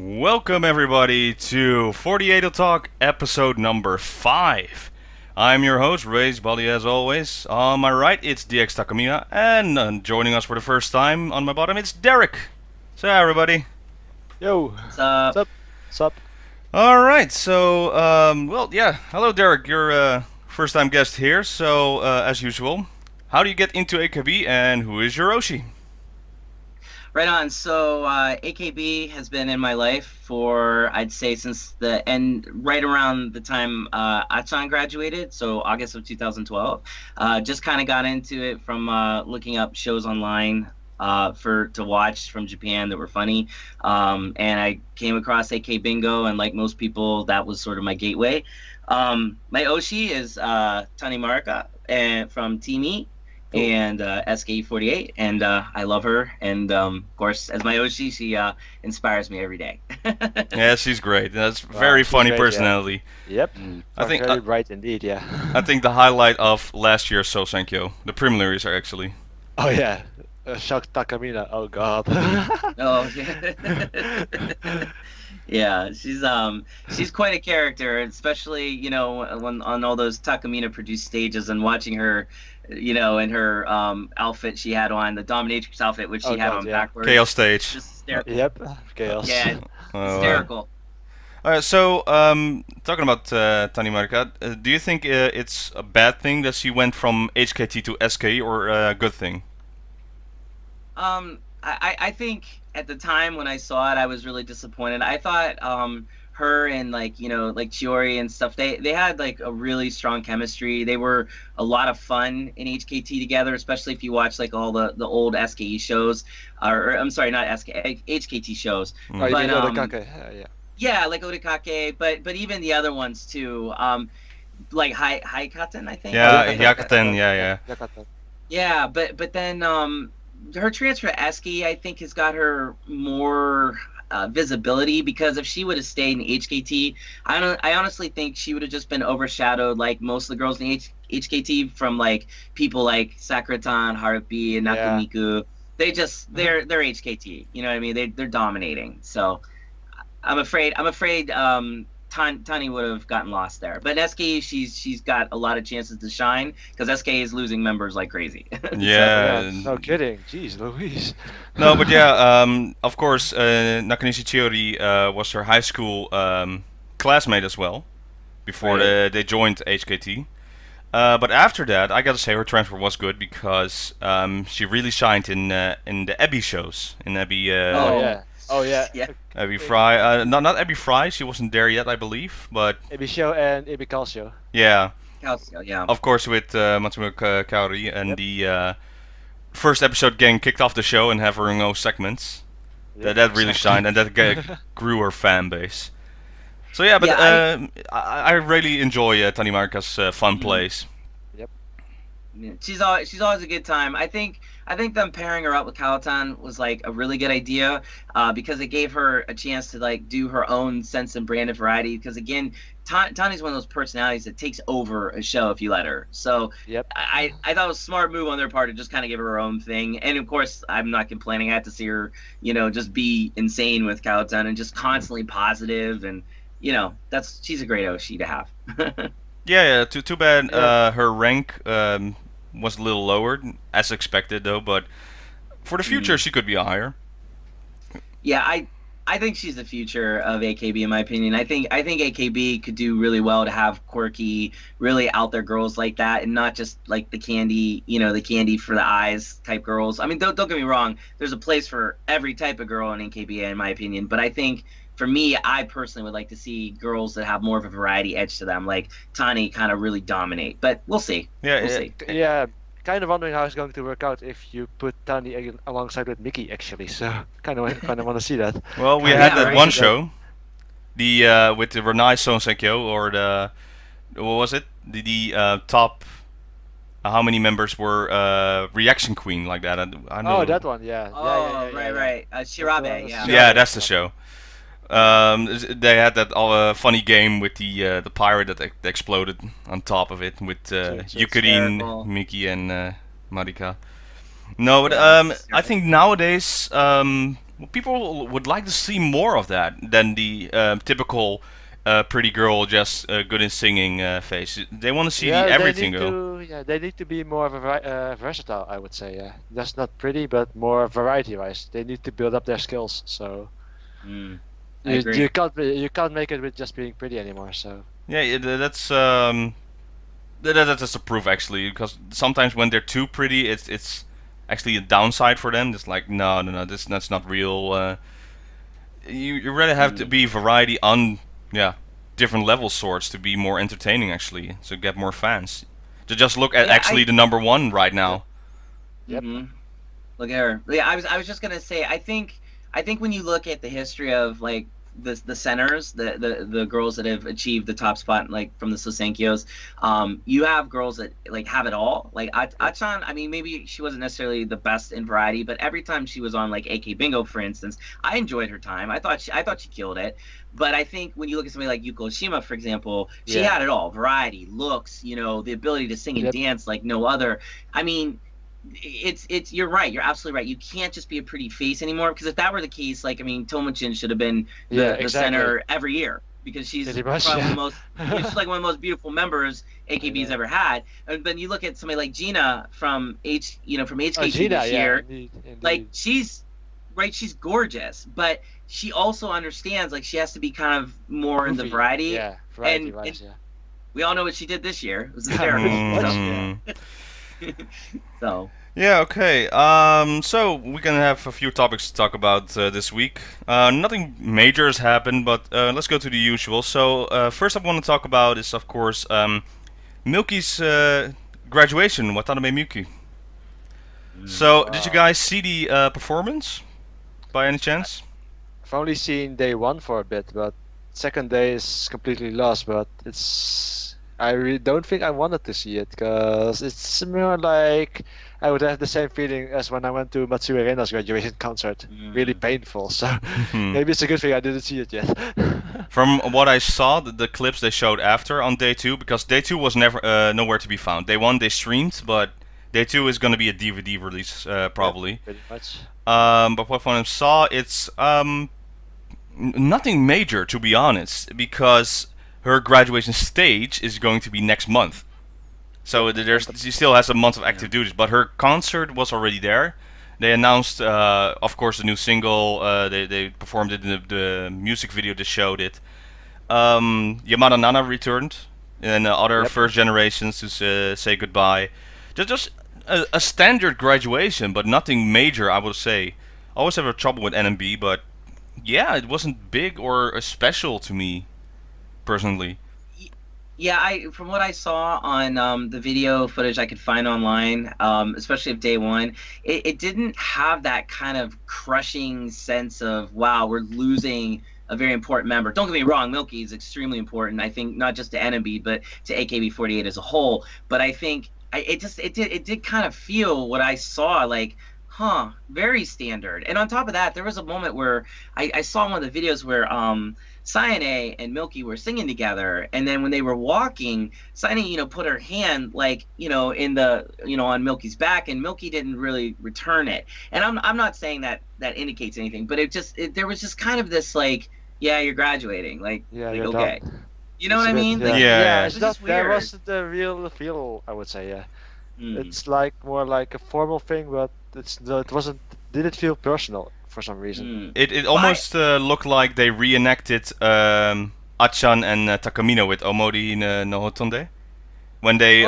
Welcome everybody to 48 Talk episode number 5. I'm your host, Ray's Bali as always. On my right it's DXTakamina, and joining us for the first time on my bottom it's Derek. So everybody. Yo, What's up? what's up? Alright, so, hello Derek, you're first time guest here, so as usual, how do you get into AKB and who is your Oshi? Right on. So AKB has been in my life for, I'd say, since the end, right around the time Achan graduated, so August of 2012. Just kind of got into it from looking up shows online to watch from Japan that were funny. And I came across AK Bingo, and like most people, that was sort of my gateway. My Oshi is Tani Marika and from Team E. And SKE48, and I love her, and of course, as my Oshi, she inspires me every day. Yeah, she's great. That's Wow, very she's funny great, personality. Yep. I think very bright indeed. Yeah. I think the highlight of last year's Sosenkyo, the preliminaries are actually. Oh yeah, Shock Takamina. Oh god. Oh yeah. Yeah, she's quite a character, especially when on all those Takamina produced stages and watching her, in her outfit she had on, the dominatrix outfit which she had God, on yeah. backwards. Chaos stage. Just hysterical. Yep. Chaos. Yeah, Oh, hysterical. so, talking about Tani Marika, do you think it's a bad thing that she went from HKT to SK, or a good thing? I think at the time when I saw it, I was really disappointed. I thought her and like Chiori and stuff, they had like a really strong chemistry. They were a lot of fun in HKT together, especially if you watch like all the old SKE shows, or I'm sorry, not SK HKT shows. Oh, you But mean Odakake? Yeah. yeah, like Odekake, but even the other ones too. Like Haikaten, I think. Yeah, Hyakuten, yeah. Yakata. Yeah, but then her transfer to Eski, I think, has got her more visibility, because if she would have stayed in HKT, I honestly think she would have just been overshadowed like most of the girls in HKT from like people like Sakura-tan, Harupi, and Yeah. Nakumiku. They're HKT. You know what I mean? They're dominating. So I'm afraid Tani would have gotten lost there. But SK, she's got a lot of chances to shine, because SK is losing members like crazy. Yeah. No kidding. Jeez, Louise. No, but yeah, of course, Nakanishi Chiori was her high school classmate as well, before Right. they joined HKT. But after that, I gotta say her transfer was good, because she really shined in the Abby shows, in Abby. Oh yeah. Oh yeah. Yeah. Abby Fry, not Abby Fry. She wasn't there yet, I believe. But Ebisho and Ebikalsho. yeah, Calcio, yeah. of course with Matsumo Kaori, and Yep. the first episode getting kicked off the show and have her own segments. Yep, That really exactly. shined, and that grew her fan base. So yeah, but Yeah, I really enjoy Tani Marika's fun Mhm. plays. Yeah, she's always a good time. I think them pairing her up with Kawatan was like a really good idea, because it gave her a chance to like do her own sense and brand of variety. Because again, Tani's one of those personalities that takes over a show if you let her. So Yep. I thought it was a smart move on their part to just kind of give her her own thing. And of course, I'm not complaining. I had to see her, just be insane with Kawatan and just constantly positive, and she's a great Oshi to have. Yeah. Too bad Yeah. her rank was a little lowered, as expected though. But for the future, she could be higher. Yeah, I think she's the future of AKB in my opinion. I think AKB could do really well to have quirky, really out there girls like that, and not just like the candy for the eyes type girls. I mean, don't get me wrong. There's a place for every type of girl in AKB in my opinion, but I think for me, I personally would like to see girls that have more of a variety edge to them, like Tani kind of really dominate. But we'll see. Yeah, We'll yeah, see. Yeah. Kind of wondering how it's going to work out if you put Tani alongside with Mickey actually. So kind of want to see that. Well, we Kinda had Yeah, that right. one see that. show, the with the Renai Sonsekyo, or the what was it? The top. How many members were reaction queen like that? I don't know. Oh, that one. Yeah. Oh, Yeah. right. Shirabe, was- yeah. Yeah, that's the show. They had that funny game with the pirate that exploded on top of it with It's Yukirin, hysterical. Miki, and Marika. No, but Yeah, it's I hysterical. think nowadays Well, people would like to see more of that than the typical pretty girl just good in singing face. They want to see Yeah, they everything need go. to. Yeah, they need to be more of a versatile, I would say. Yeah, that's not pretty, but more variety-wise. They need to build up their skills. So I agree. you can't make it with just being pretty anymore. So Yeah, that's a proof actually, because sometimes when they're too pretty, it's actually a downside for them. It's like no, that's not real. You really have to be variety on different level sorts to be more entertaining actually, to get more fans. To just look at actually the number one right now. Yep. Look at her. Yeah, I was just gonna say, I think when you look at the history of like the centers, the girls that have achieved the top spot, like from the Sosenkyos, you have girls that like have it all. Like Achan, I mean, maybe she wasn't necessarily the best in variety, but every time she was on like AK Bingo, for instance, I enjoyed her time. I thought she killed it. But I think when you look at somebody like Yuko Oshima, for example, she had it all: variety, looks, you know, the ability to sing and dance like no other. I mean, it's you're right, you're absolutely right. You can't just be a pretty face anymore, because if that were the case, like, I mean, Tomochin should have been the center every year, because she's probably the most she's like one of the most beautiful members AKB's ever had. And then you look at somebody like Gina from HKG this year, indeed. like she's gorgeous, but she also understands like she has to be kind of more in the variety. And we all know what she did this year. It was hysterical. So yeah, okay. So we can have a few topics to talk about this week. Nothing major has happened, but let's go to the usual. So first I want to talk about is, of course, Milky's graduation. Watanabe Milky. So did you guys see the performance by any chance? I've only seen day one for a bit, but second day is completely lost. But I really don't think I wanted to see it, because it's more like I would have the same feeling as when I went to Matsue Reina's graduation concert. Really painful. So maybe it's a good thing I didn't see it yet. From what I saw, the clips they showed after on day two, because day two was never nowhere to be found. Day one they streamed, but day two is going to be a DVD release probably. Yeah, pretty much. But what I saw, it's nothing major, to be honest, because her graduation stage is going to be next month. So she still has a month of active duties, but her concert was already there. They announced, of course, the new single. They performed it in the music video. They showed it. Yamada Nana returned, and other first generations to say goodbye. Just a standard graduation, but nothing major, I would say. I always have trouble with NMB, but yeah, it wasn't big or special to me, personally. Yeah, from what I saw on the video footage I could find online, especially of day one, it didn't have that kind of crushing sense of, wow, we're losing a very important member. Don't get me wrong, Milky is extremely important, I think, not just to NMB, but to AKB48 as a whole. But I think it did kind of feel what I saw like, very standard. And on top of that, there was a moment where I saw one of the videos where Sayane and Milky were singing together, and then when they were walking, Sayane, put her hand like, in the, on Milky's back, and Milky didn't really return it. And I'm not saying that indicates anything, but there was just kind of this like, yeah, you're graduating, like okay. Done. You know what I mean? Yeah. It's just weird. That wasn't the real feel, I would say. Yeah. It's like more like a formal thing, but didn't feel personal for some reason. It almost looked like they reenacted Achan and Takamina with Omori no Hotonde. When they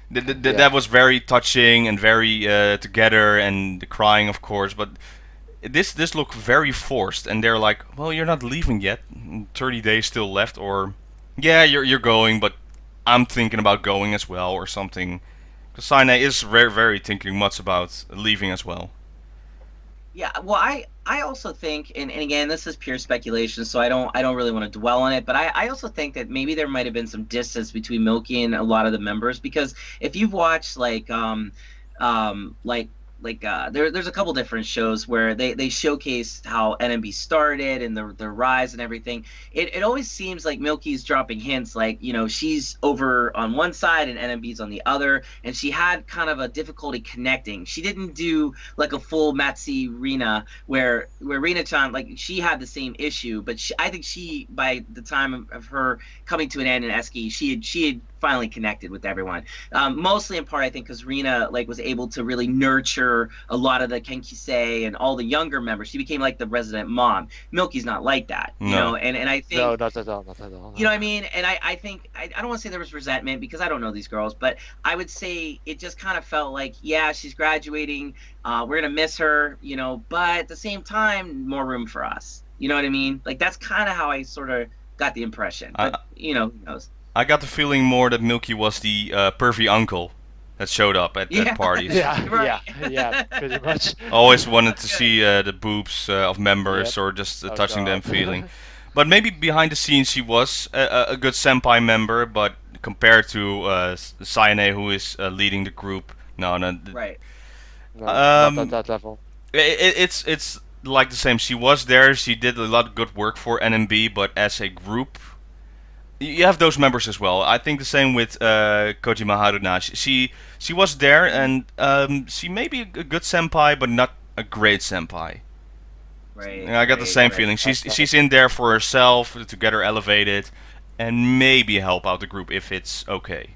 that was very touching and very together, and the crying, of course, but this looked very forced, and they're like, well, you're not leaving yet, 30 days still left, or yeah, you're going, but I'm thinking about going as well, or something. Because Sayane is very, very thinking much about leaving as well. Yeah, well, I also think, and again, this is pure speculation, so I don't really want to dwell on it, but I also think that maybe there might have been some distance between Milky and a lot of the members, because if you've watched like there's a couple different shows where they showcase how NMB started and their rise and everything. It always seems like Milky's dropping hints like, she's over on one side and NMB's on the other, and she had kind of a difficulty connecting. She didn't do like a full Matsi Rina where Rina-chan, like, she had the same issue, but I think she, by the time of her coming to an end in Eski, she had finally connected with everyone. Mostly in part, I think, because Rina was able to really nurture a lot of the Kenkisei and all the younger members. She became like the resident mom. Milky's not like that, and I think no, not at all. You know what I mean? And I think I don't want to say there was resentment because I don't know these girls, but I would say it just kind of felt like, yeah, she's graduating. We're gonna miss her, but at the same time, more room for us. You know what I mean? Like, that's kind of how I sort of got the impression. But who knows? I got the feeling more that Milky was the pervy uncle that showed up at parties. Yeah, pretty much. Always wanted to see the boobs of members or just touching them, feeling. But maybe behind the scenes she was a good senpai member, but compared to Sayane, who is leading the group, no. Right. No, not at that level. It's like the same. She was there. She did a lot of good work for NMB, but as a group, you have those members as well. I think the same with Kojima Haruna. She was there, and she may be a good senpai, but not a great senpai. Right. I got the same feeling. She's in there for herself to get her elevated, and maybe help out the group if it's okay.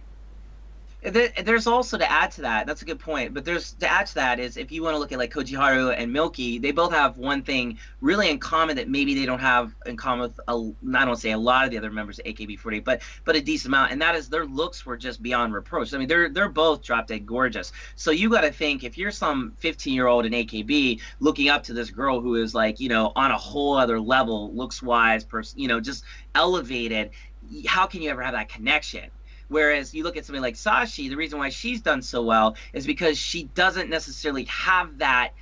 There's also, to add to that, that's a good point, but to add to that is, if you want to look at like Kojiharu and Milky, they both have one thing really in common that maybe they don't have in common with I don't want to say a lot of the other members of AKB48, but a decent amount, and that is their looks were just beyond reproach. I mean, they're both drop dead gorgeous. So you got to think, if you're some 15-year-old in AKB looking up to this girl who is like, on a whole other level, looks wise, just elevated, how can you ever have that connection? Whereas you look at somebody like Sashi, the reason why she's done so well is because she doesn't necessarily have that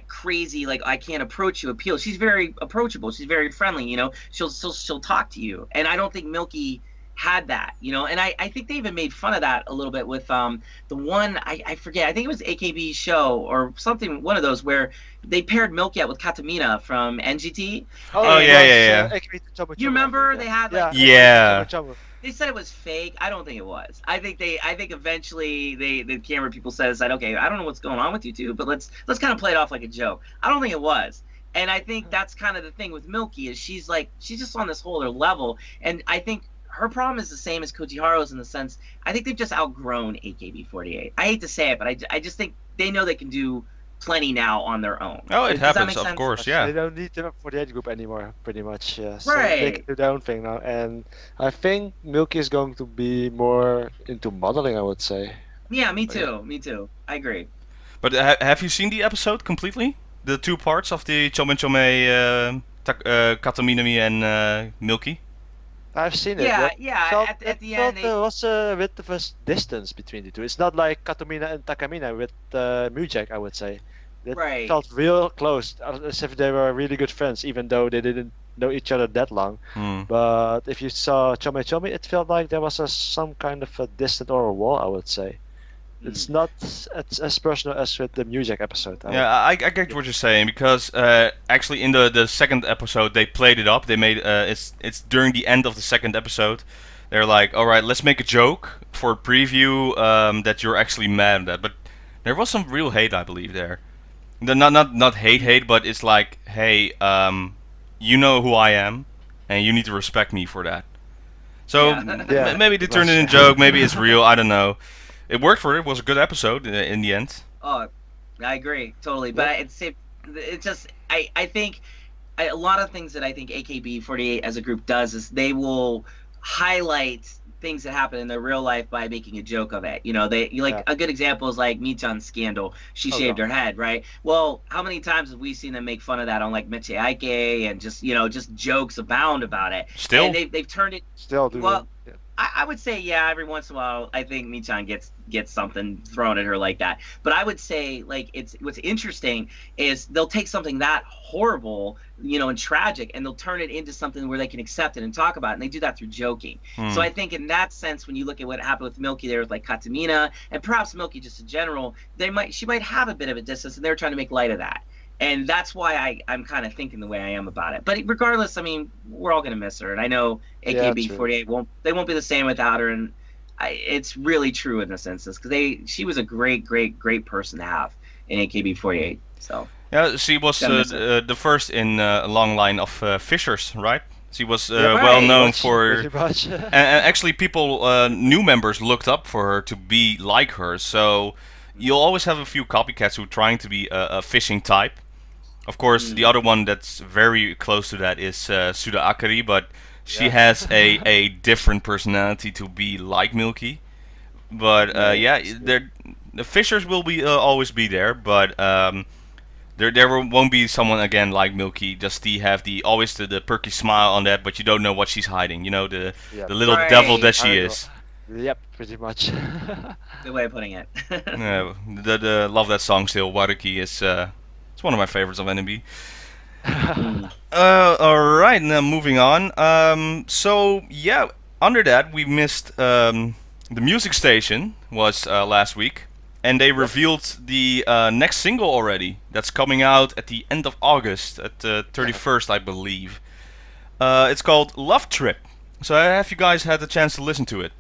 crazy, like, I can't approach you appeal. She's very approachable. She's very friendly, She'll talk to you. And I don't think Milky had that, And I think they even made fun of that a little bit with the one, I forget, I think it was AKB show or something, one of those where they paired Milky up with Katamina from NGT. Oh, yeah. You remember they had like... Yeah. They said it was fake. I don't think it was. I think eventually the camera people said, okay, I don't know what's going on with you two, but let's kind of play it off like a joke. I don't think it was. And I think that's kind of the thing with Milky, is she's just on this whole other level. And I think her problem is the same as Kojiharu's, in the sense, I think they've just outgrown AKB48. I hate to say it, but I just think they know they can do plenty now on their own. Oh, it happens, of course, yeah. They don't need the 48 group anymore, pretty much. Yeah. So right. They can do their own thing now, and I think Milky is going to be more into modeling, I would say. Yeah, me too. Me too. I agree. But have you seen the episode completely? The two parts of the Chome Chome, Kataminami and Milky? I've seen it. Yeah. At the end, there was a bit of a distance between the two. It's not like Katamina and Takamina with Mujek, I would say. It felt real close, as if they were really good friends, even though they didn't know each other that long. But if you saw Chome Chome, it felt like there was some kind of a distance or a wall, I would say. It's not as personal as with the Mujek episode. I get what you're saying, because actually in the second episode they played it up. They made it's during the end of the second episode. They're like, all right, let's make a joke for a preview that you're actually mad at that. But there was some real hate, I believe, there. Not hate, but it's like, hey, you know who I am, and you need to respect me for that. So maybe they turned it in a joke, maybe it's real, I don't know. It worked for it. It was a good episode in the end. Oh, I agree totally. But it's just I think a lot of things that I think AKB48 as a group does is they will highlight things that happen in their real life by making a joke of it. A good example is like Michan's scandal. She shaved her head, right? Well, how many times have we seen them make fun of that on like Meche Aike, and just jokes abound about it. Still, and they've turned it. Still do. Well, I would say, yeah, every once in a while, I think Michan gets something thrown at her like that. But I would say, like, it's what's interesting is they'll take something that horrible, and tragic, and they'll turn it into something where they can accept it and talk about it. And they do that through joking. So I think in that sense, when you look at what happened with Milky there with like Katamina, and perhaps Milky just in general, she might have a bit of a distance, and they're trying to make light of that. And that's why I'm kind of thinking the way I am about it. But regardless, I mean, we're all gonna miss her, and I know AKB48 won't be the same without her. And it's really true in this instance because she was a great person to have in AKB48. So Yeah, she was the first in a long line of Fishers, right? She was right. well known for, Pretty much. and actually people, new members looked up for her to be like her. So you'll always have a few copycats who are trying to be a fishing type. Of course, the other one that's very close to that is Suda Akari, but she has a different personality to be like Milky. But the Fishers will be always be there, but there won't be someone again like Milky. Just have always the perky smile on that, but you don't know what she's hiding. You know, the little devil that she is. Yep, pretty much. Good way of putting it. Yeah, love that song still. Waruki is it's one of my favorites of NMB. All right, now moving on. So yeah, under that we missed the music station was last week, and they revealed the next single already. That's coming out at the end of August, at the 31st, I believe. It's called Love Trip. So have you guys had the chance to listen to it?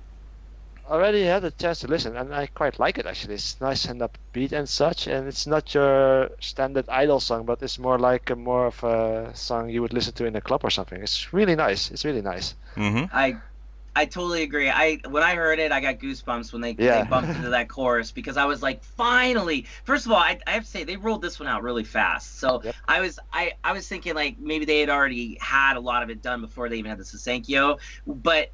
Already had a chance to listen, and I quite like it actually. It's nice and upbeat and such, and it's not your standard idol song, but it's more like more of a song you would listen to in a club or something. It's really nice. It's really nice. Mm-hmm. I totally agree. When I heard it, I got goosebumps when they bumped into that chorus because I was like, finally. First of all, I have to say they rolled this one out really fast. So I was thinking like maybe they had already had a lot of it done before they even had the Sasenkyo, but.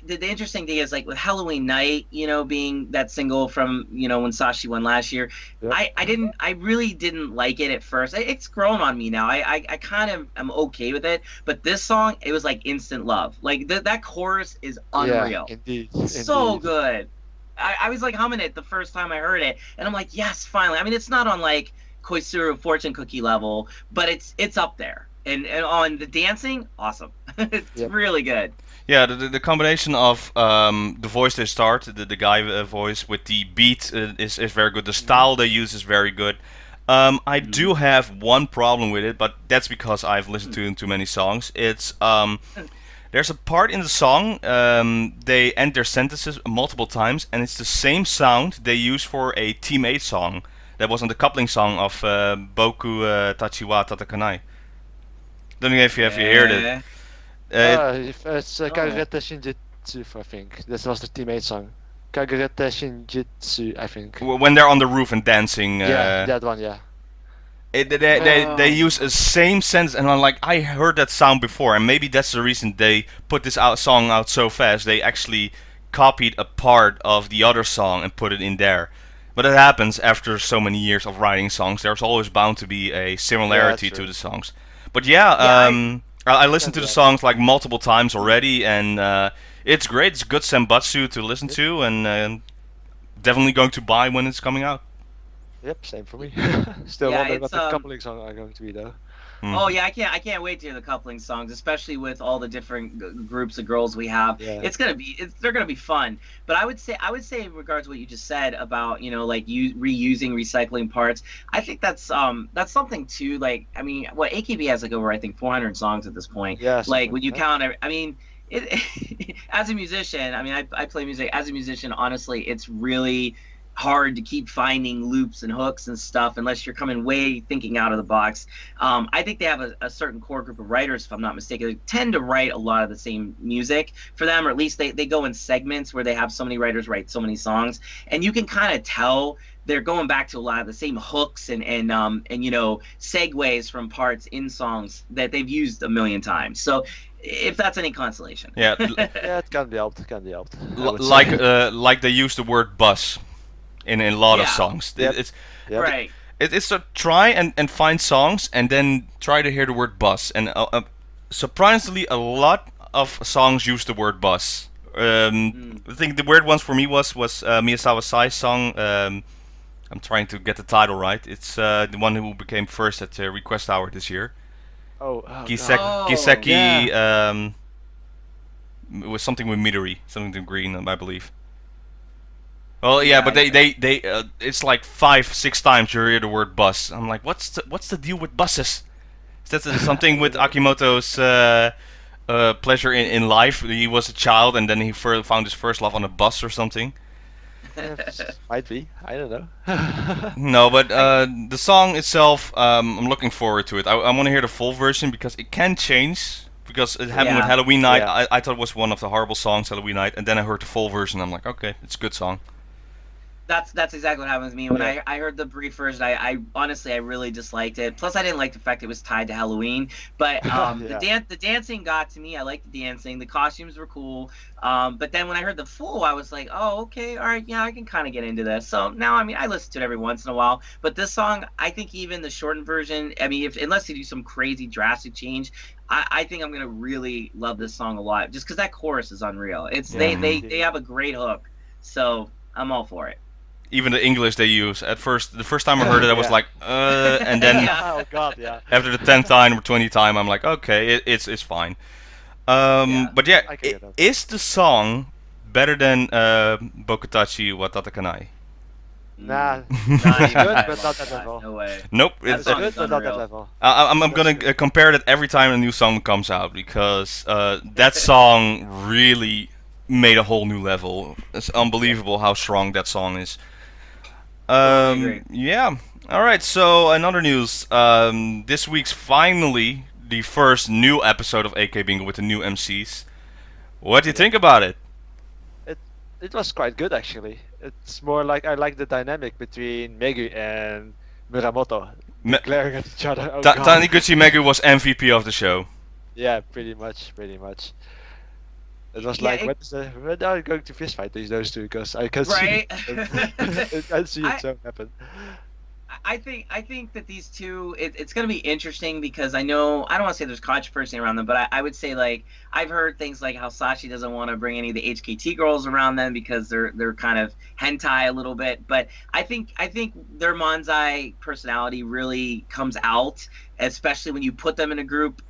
The interesting thing is like with Halloween Night, being that single from when Sashi won last year, I really didn't like it at first. It's grown on me now. I kind of am okay with it, but this song, it was like instant love. Like that chorus is unreal. Yeah, indeed. So good. I was like humming it the first time I heard it, and I'm like, yes, finally. I mean, it's not on like Koisuru Fortune Cookie level, but it's up there. And on the dancing, awesome. It's really good. Yeah, the combination of the voice they start, the guy voice with the beat is very good. The style they use is very good. I do have one problem with it, but that's because I've listened to too many songs. It's there's a part in the song they end their sentences multiple times, and it's the same sound they use for a Team 8 song that was on the coupling song of Boku Tachiwa Tatakanai. Don't know if you heard it. It's Kagerete Shinjitsu, I think. This was the teammate song. Kagerete Shinjitsu, I think. When they're on the roof and dancing. That one, yeah. They use the same sentence, and I'm like, I heard that sound before, and maybe that's the reason they put this song out so fast. They actually copied a part of the other song and put it in there. But it happens after so many years of writing songs. There's always bound to be a similarity to the songs. But I listened to the songs like multiple times already, and it's great. It's good senbatsu to listen to, and definitely going to buy when it's coming out. Yep, same for me. Still wondering what the coupling songs are going to be though. Oh yeah, I can't wait to hear the coupling songs, especially with all the different groups of girls we have. Yeah. They're gonna be fun. But I would say in regards to what you just said about like reusing, recycling parts. I think that's something too. Like I mean, AKB has like over I think 400 songs at this point. Yeah. Like when you count, I mean. As a musician, I mean, I play music. As a musician, honestly, it's really hard to keep finding loops and hooks and stuff unless you're coming way thinking out of the box. I think they have a certain core group of writers, if I'm not mistaken, who tend to write a lot of the same music for them, or at least they go in segments where they have so many writers write so many songs, and you can kind of tell they're going back to a lot of the same hooks and segues from parts in songs that they've used a million times. So if that's any consolation. Yeah. Yeah, it can be helped. Like they use the word bus in a lot of songs. It's right. It's to try and find songs and then try to hear the word bus. And surprisingly, a lot of songs use the word bus I think the weird ones for me was Miyazawa Sai's song. I'm trying to get the title right. It's the one who became first at Request Hour this year. Oh, Giseki. Yeah. It was something with Midori, something to green, I believe. Well, yeah, Yeah, but they it's like 5-6 times you hear the word bus. I'm like, what's the deal with buses? Is that something with Akimoto's pleasure in life? He was a child and then he found his first love on a bus or something. Might be. I don't know. No, but the song itself, I'm looking forward to it. I want to hear the full version because it can change. Because it happened with Yeah. Halloween Night, Yeah. I thought it was one of the horrible songs, Halloween Night, and then I heard the full version. I'm like, okay, it's a good song. That's exactly what happened to me when Yeah. I heard the brief version. I honestly I really disliked it. Plus I didn't like the fact it was tied to Halloween. But Yeah. the dancing got to me. I liked the dancing. The costumes were cool. But then when I heard the full, I was like, oh okay, all right, yeah, I can kind of get into this. So now I mean I listen to it every once in a while. But this song, I think even the shortened version. I mean, unless you do some crazy drastic change, I think I'm gonna really love this song a lot. Just because that chorus is unreal. It's Yeah. they have a great hook. So I'm all for it. Even the English they use. At first, the first time I heard it, I was Yeah. like, and then Yeah. Oh God, yeah. after the 10th time or 20th time, I'm like, okay, it's fine. Yeah. But yeah, I can get that. is the song better than Bokutachi wa Tatakanai? Nah. Not It's even good, that but not that level. level. No way. Nope. That It's song good, is but not that unreal. level. I'm gonna compare that every time a new song comes out because that song really made a whole new level. It's unbelievable how strong that song is. Totally agree. Yeah. All right. So another news. This week's finally the first new episode of AK Bingo with the new MCs. What do you think about it? It was quite good actually. It's more like I like the dynamic between Megu and Muramoto Me- glaring at each other. Oh, Ta- God. Taniguchi Megu was MVP of the show. Yeah, pretty much. It was Yeah, like, when are you going to fist fight those two? Because I can Right. I can see it so happen. I think that these two, it's going to be interesting because I know I don't want to say there's controversy around them, but I would say like I've heard things like how Sashi doesn't want to bring any of the HKT girls around them because they're kind of hentai a little bit. But I think their Manzai personality really comes out, especially when you put them in a group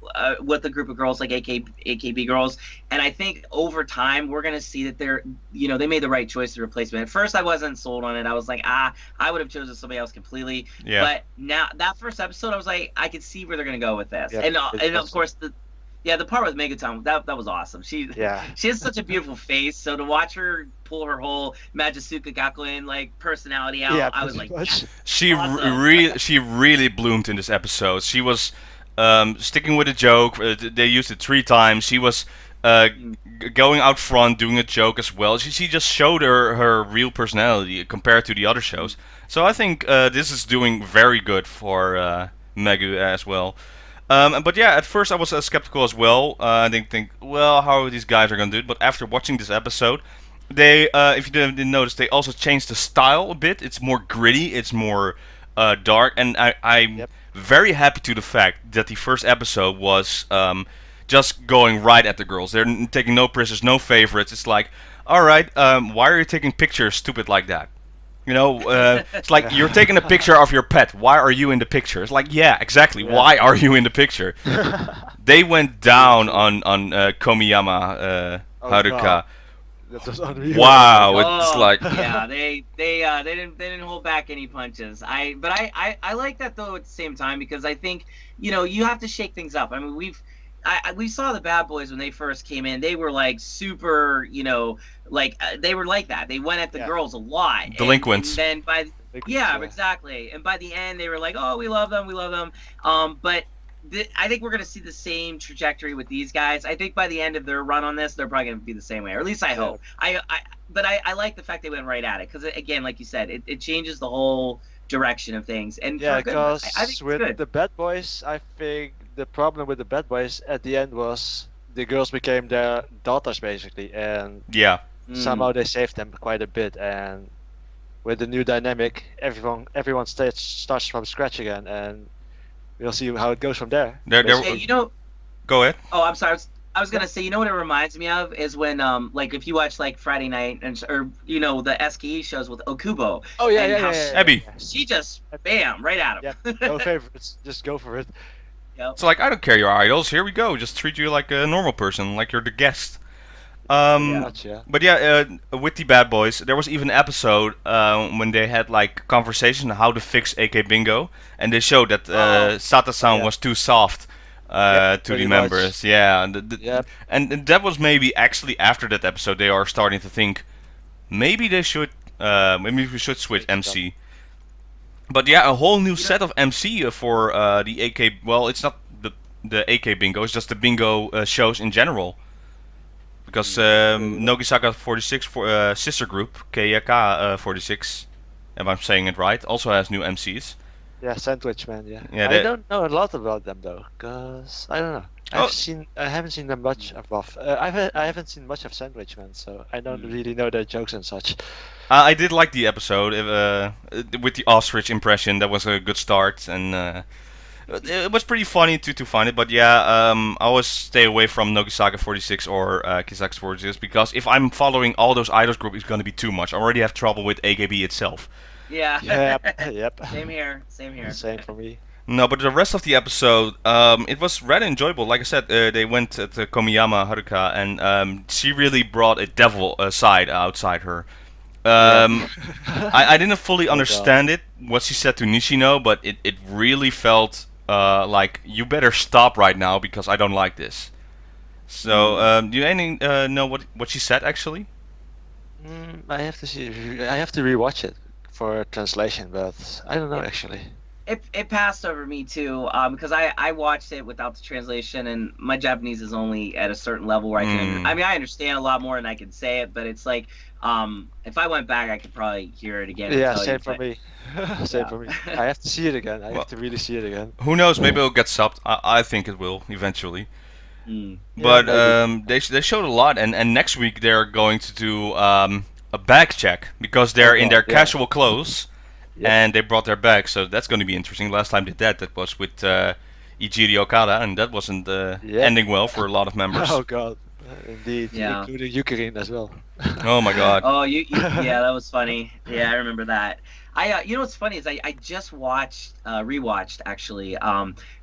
with a group of girls like AKB girls. And I think over time we're gonna see that they made the right choice to replacement. At first I wasn't sold on it. I was like, I would have chosen somebody else completely. Yeah. But now that first episode, I was like, I could see where they're gonna go with this. Yeah, and it's of awesome. course the part with Megaton that was awesome. She has such a beautiful face. So to watch her pull her whole Majisuka Gakuen like personality out, Yeah, I was pretty like, much. yes. She Awesome. she really bloomed in this episode. She was sticking with a joke. They used it 3 times. She was going out front, doing a joke as well. She just showed her real personality compared to the other shows. So I think this is doing very good for Megu as well. But yeah, at first I was skeptical as well. I didn't think, well, how are these guys are gonna do it? But after watching this episode, they, if you didn't notice, they also changed the style a bit. It's more gritty. It's more dark, and I'm Yep. very happy to the fact that the first episode was just going right at the girls. They're taking no prisoners, no favorites. It's like, all right, why are you taking pictures stupid like that? You know, it's like you're taking a picture of your pet. Why are you in the picture? It's like, yeah, exactly. Yeah. Why are you in the picture? They went down on Komiyama Oh, Haruka. God. That was unreal. Wow, it's Oh, like yeah, they didn't hold back any punches. I like that though at the same time because I think you have to shake things up. I mean we saw the Bad Boys when they first came in. They were like super, they were like that. They went at the Yeah. girls a lot. Delinquents. And then exactly. And by the end, they were like, "Oh, we love them. But I think we're going to see the same trajectory with these guys. I think by the end of their run on this, they're probably going to be the same way, or at least I hope. But I like the fact they went right at it because again, like you said, it changes the whole direction of things. And Yeah, for good. because I think it's with good. the Bad Boys, I think the problem with the Bad Boys at the end was the girls became their daughters basically, and yeah. somehow they saved them quite a bit. And with the new dynamic, everyone starts from scratch again, and we'll see how it goes from there. There- Yeah, Go ahead. Oh, I'm sorry. I was gonna say, you know what it reminds me of is when like if you watch like Friday Night or the SKE shows with Okubo. Oh yeah, and yeah, how yeah, yeah, Abby. yeah. She just bam right at him. Yeah, no favorites. Just go for it. Yep. It's like, I don't care your idols. Here we go. Just treat you like a normal person, like you're the guest. Pretty much, yeah. But yeah, with the Bad Boys, there was even an episode when they had like conversation on how to fix AK Bingo, and they showed that Sata-san Yeah. was too soft to the pretty members. much. Yeah, Yep. and that was maybe actually after that episode they are starting to think maybe they should maybe we should switch MC. But yeah, a whole new set of MC for the AK. Well, it's not the AK Bingo; it's just the bingo shows in general. Because Nogisaka 46 sister group KYK 46, if I'm saying it right, also has new MCs. Yeah, Sandwich Man. Yeah. Yeah, I they- don't know a lot about them though, cause I don't know. Oh. I haven't seen them much above. I haven't seen much of Sandwich Man, so I don't really know their jokes and such. I did like the episode with the ostrich impression. That was a good start, and it was pretty funny to find it. But yeah, I always stay away from Nogisaka 46 or Kisaka 46 because if I'm following all those idols group, it's gonna be too much. I already have trouble with AKB itself. Yeah. Yep. Yep. Same here. Same here. Same for me. No, but the rest of the episode, it was rather enjoyable. Like I said, they went to Komiyama Haruka, and she really brought a devil side outside her. I didn't fully understand it, what she said to Nishino, but it really felt like, you better stop right now, because I don't like this. So, do you know what she said, actually? I have to see. I have to rewatch it for translation, but I don't know actually. It passed over me too, because I watched it without the translation, and my Japanese is only at a certain level where I can. I mean, I understand a lot more and I can say it, but it's like, if I went back, I could probably hear it again. and Yeah, tell same you, for but- me. Same for me. I have to see it again. I have to really see it again. Who knows, maybe it'll get subbed. I think it will, eventually. Mm. But maybe. they showed a lot, and next week they're going to do a bag check because they're in their yeah. casual clothes, Yep. and they brought their bags, so that's going to be interesting. Last time they did that was with Ijiri Okada, and that wasn't ending well for a lot of members. Oh god, indeed, Yeah. including Yukirin as well. Oh my god. Oh, yeah, that was funny. Yeah, I remember that. You know what's funny is I just rewatched actually,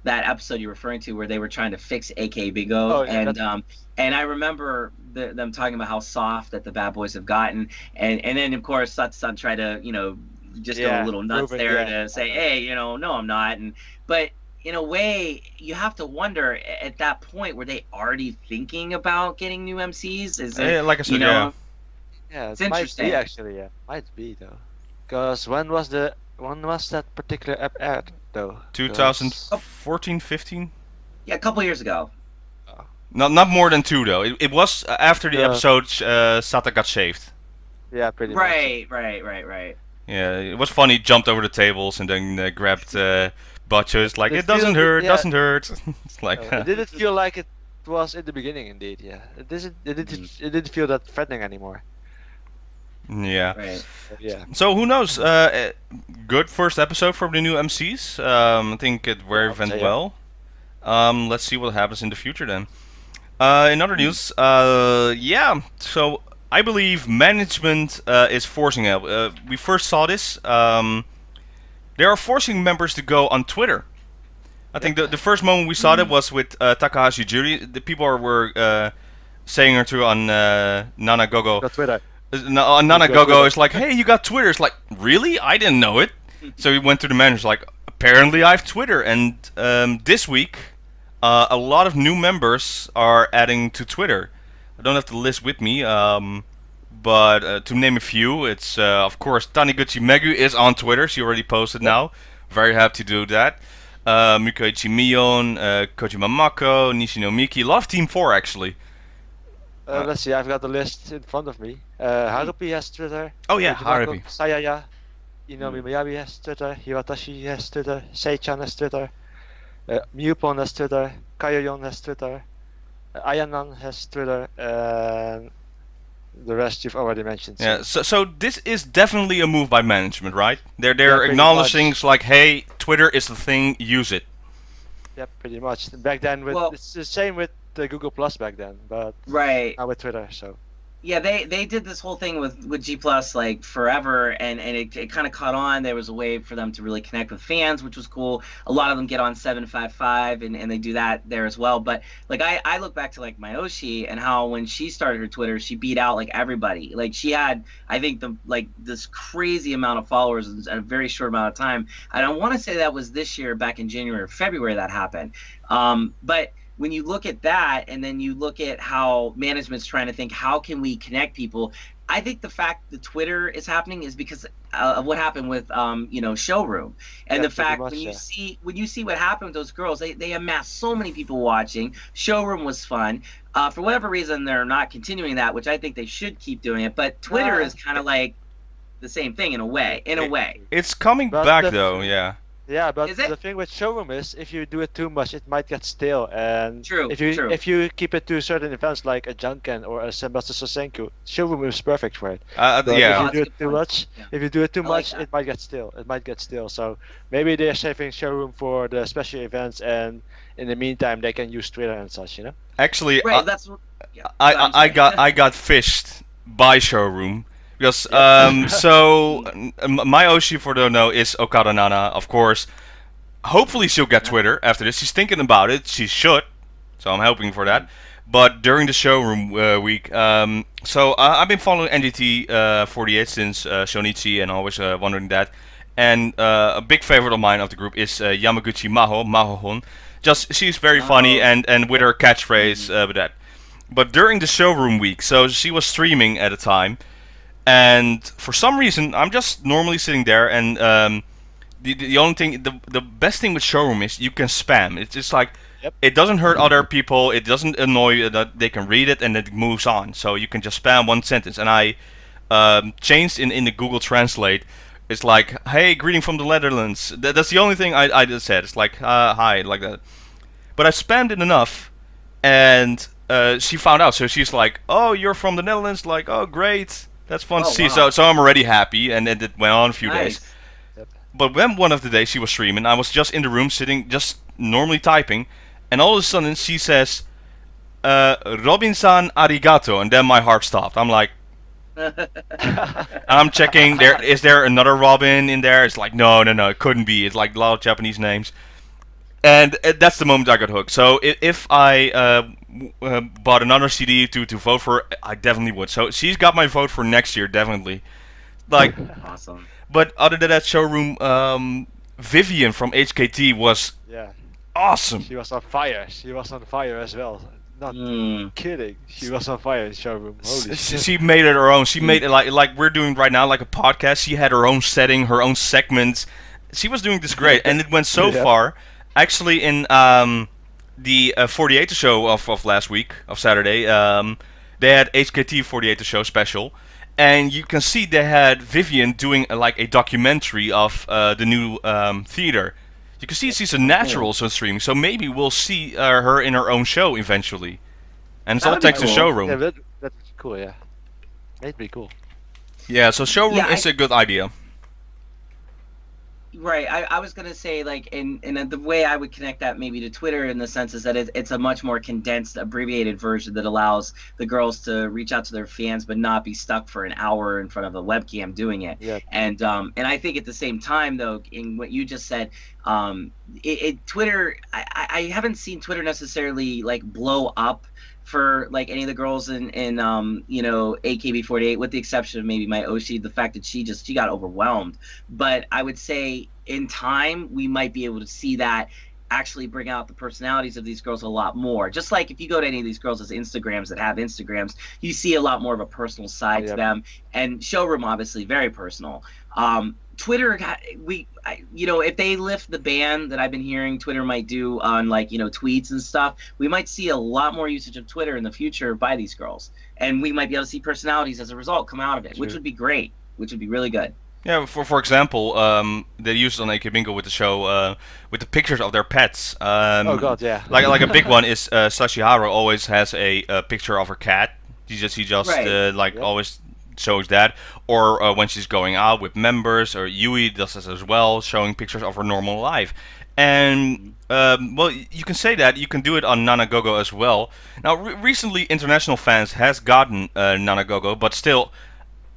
that episode you're referring to where they were trying to fix AK Bingo, Oh, yeah, and I remember them talking about how soft that the Bad Boys have gotten, and then of course Satsu-san tried to just go a little nuts prove it, there yeah. to say, hey, no, I'm not, but in a way, you have to wonder at that point, were they already thinking about getting new MCs? Is it, Like I said, yeah. Yeah, It's it might interesting. be actually. Yeah, might be though. Because when was that particular app aired though? 2014, 15? Yeah, a couple years ago. Not more than 2 though. It was after the Yeah. episode Sata got shaved. Yeah, pretty much. Right. Yeah, it was funny. Jumped over the tables and then grabbed Butchers like, it doesn't hurt, yeah. doesn't hurt. It's like, It didn't feel like it was in the beginning, indeed. Yeah, it didn't feel that threatening anymore. yeah. Right. Yeah. So who knows? Good first episode from the new MCs. I think it very would went say, well. Let's see what happens in the future then. In other news, yeah. So I believe management is forcing it. We first saw this. They are forcing members to go on Twitter. I think the first moment we saw that was with Takahashi Juri. The people were saying her to on Nana Gogo. Got Twitter. On Nana got Gogo, Twitter. it's like, hey, you got Twitter. It's like, really? I didn't know it. So he went to the manager, like, apparently I have Twitter. And this week, a lot of new members are adding to Twitter. I don't have the list with me, but to name a few, it's of course Taniguchi Megu is on Twitter. She already posted now. Very happy to do that. Mikoichi Mion, Kojima Mako, Nishino Miki. A lot of Team 4 actually. Let's see, I've got the list in front of me. Harupi has Twitter. Oh yeah, Kojimako, Harupi. Sayaya. Inomi Miyabi has Twitter. Hiwatashi has Twitter. Seichan has Twitter. Mupon has Twitter. Kayoyon has Twitter. Ayanan has Twitter. And the rest you've already mentioned. Yeah, so this is definitely a move by management, right? They're pretty acknowledging much. it's like, hey, Twitter is the thing, use it. Yeah, pretty much. Back then, Well- it's the same with Google Plus back then, but Right. now with Twitter. So Yeah, they did this whole thing with G Plus like forever, and it kind of caught on. There was a way for them to really connect with fans, which was cool. A lot of them get on 755, and they do that there as well. But like I look back to like Mayoshi and how when she started her Twitter, she beat out like everybody. Like she had, I think, this crazy amount of followers in a very short amount of time. And I want to say that was this year, back in January or February, that happened. But when you look at that, and then you look at how management's trying to think, how can we connect people? I think the fact that Twitter is happening is because of what happened with, Showroom, and Yeah, the fact pretty when much, you see what happened with those girls, they amassed so many people watching. Showroom was fun. For whatever reason, they're not continuing that, which I think they should keep doing it. But Twitter is kind of like the same thing in a way. It's coming But back the- though, yeah. Yeah, but Is it? the thing with Showroom is if you do it too much, it might get stale. And True, if you true. if you keep it to certain events like a Junken or a Sebastian Sosenku, Showroom is perfect for it. But Yeah. if you do That's a it good too point. much, Yeah. if you do it too I like much, that. it might get stale. It might get stale. So maybe they're saving Showroom for the special events, and in the meantime, they can use Twitter and such. You know. Actually, Right, that's what. Yeah, I I'm sorry. I got fished by Showroom because my Oshi, for those who know, is Okada Nana, of course. Hopefully she'll get Twitter after this. She's thinking about it. She should, so I'm hoping for that. But during the Showroom week, I've been following NGT 48 since Shonichi, and always wondering that. And a big favorite of mine of the group is Yamaguchi Maho-hon. Just she's very funny, Oh. and with her catchphrase with that. But during the Showroom week, so she was streaming at a time, and for some reason I'm just normally sitting there, and the only thing, the best thing with Showroom is you can spam. It's just like Yep. it doesn't hurt other people. It doesn't annoy you. That they can read it and it moves on. So you can just spam one sentence. And I changed in the Google Translate. It's like, hey, greeting from the Netherlands. That's the only thing I just said. It's like, hi, like that. But I spammed it enough, and she found out. So she's like, oh, you're from the Netherlands. Like, oh, great. That's fun Oh, to see. wow. So I'm already happy, and it went on a few days. Nice. But when one of the days she was streaming, I was just in the room sitting, just normally typing, and all of a sudden she says, Robin-san arigato, and then my heart stopped. I'm like, I'm checking, is there another Robin in there? It's like, no, it couldn't be. It's like a lot of Japanese names. And that's the moment I got hooked. So if I bought another CD to vote for, I definitely would. So she's got my vote for next year, definitely. Like, Awesome. but other than that, Showroom, Vivian from HKT was Yeah. awesome. She was on fire. She was on fire as well. Not Mm. kidding. She was on fire in Showroom. Holy shit. She made it her own. She made it like we're doing right now, like a podcast. She had her own setting, her own segments. She was doing this great, and it went so Yeah. far. Actually, in the 48 show of last week, of Saturday, they had HKT 48 show special, and you can see they had Vivian doing like a documentary of the new theater. You can see she's a natural on streaming, so maybe we'll see her in her own show eventually. And it's all That'd be thanks to cool. Showroom. Yeah, that's cool, yeah. That'd be cool. Yeah, so Showroom Yeah, is a good idea. Right. I was gonna say like in the way I would connect that maybe to Twitter in the sense is that it's a much more condensed, abbreviated version that allows the girls to reach out to their fans but not be stuck for an hour in front of a webcam doing it. Yeah. And I think at the same time though, in what you just said, Twitter, I haven't seen Twitter necessarily like blow up for like any of the girls in AKB48, with the exception of maybe my Oshi, the fact that she got overwhelmed. But I would say in time we might be able to see that actually bring out the personalities of these girls a lot more. Just like if you go to any of these girls' Instagrams that have Instagrams, you see a lot more of a personal side to Yep. them. And Showroom obviously very personal. Twitter, if they lift the ban that I've been hearing Twitter might do on tweets and stuff, we might see a lot more usage of Twitter in the future by these girls, and we might be able to see personalities as a result come out of it, which True. would be great, which would be really good. Yeah, for example, they used it on AK Bingo with the show with the pictures of their pets. Oh god, yeah. Like a big one is Sashiharu always has a picture of her cat. He just Right. Yep. always shows that, or when she's going out with members, or Yui does this as well, showing pictures of her normal life. And well, you can say that you can do it on Nanagogo as well. Now, recently, international fans has gotten Nanagogo, but still,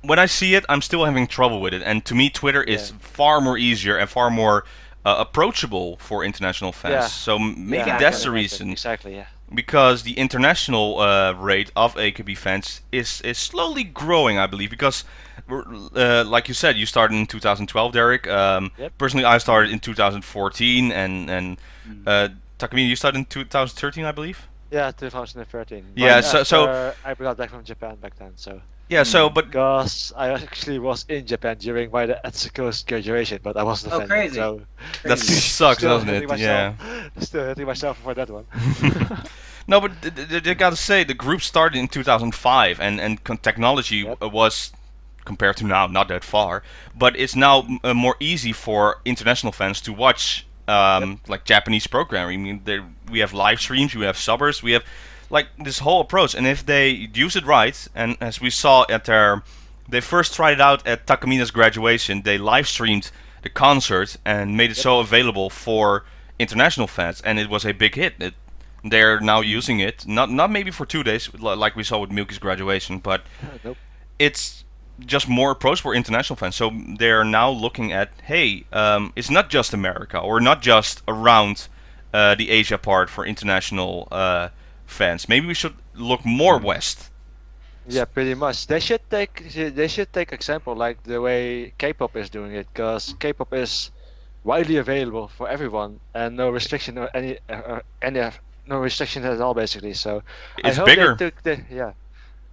when I see it, I'm still having trouble with it. And to me, Twitter is Yeah. far more easier and far more approachable for international fans. Yeah. So maybe Yeah, I that's can the imagine. reason. Exactly. Yeah. Because the international rate of AKB fans is slowly growing, I believe. Because, like you said, you started in 2012, Derek. Yep. Personally, I started in 2014, and Mm. Takamine, you started in 2013, I believe. Yeah, 2013. Yeah, Right so after I got back from Japan back then. So yeah, so Mm. but because I actually was in Japan during my Etsuko's graduation, but I wasn't Oh, offended. crazy. So that Crazy. sucks, still doesn't hitting it? Yeah. myself, still hitting myself for that one. No, but they gotta say the group started in 2005, and technology Yep. was compared to now not that far, but it's now more easy for international fans to watch like Japanese programming. I mean, we have live streams, we have subbers, we have like this whole approach, and if they use it right, and as we saw at they first tried it out at Takamina's graduation, they live streamed the concert and made it Yep. so available for international fans, and it was a big hit. They're now using it, not maybe for 2 days, like we saw with Milky's graduation, but Nope. it's just more approach for international fans. So they're now looking at, hey, it's not just America or not just around the Asia part for international fans. Maybe we should look more west. Yeah, pretty much. They should take example like the way K-pop is doing it, because K-pop is widely available for everyone and no restriction or no restriction at all basically. So I It's hope bigger. they took the yeah.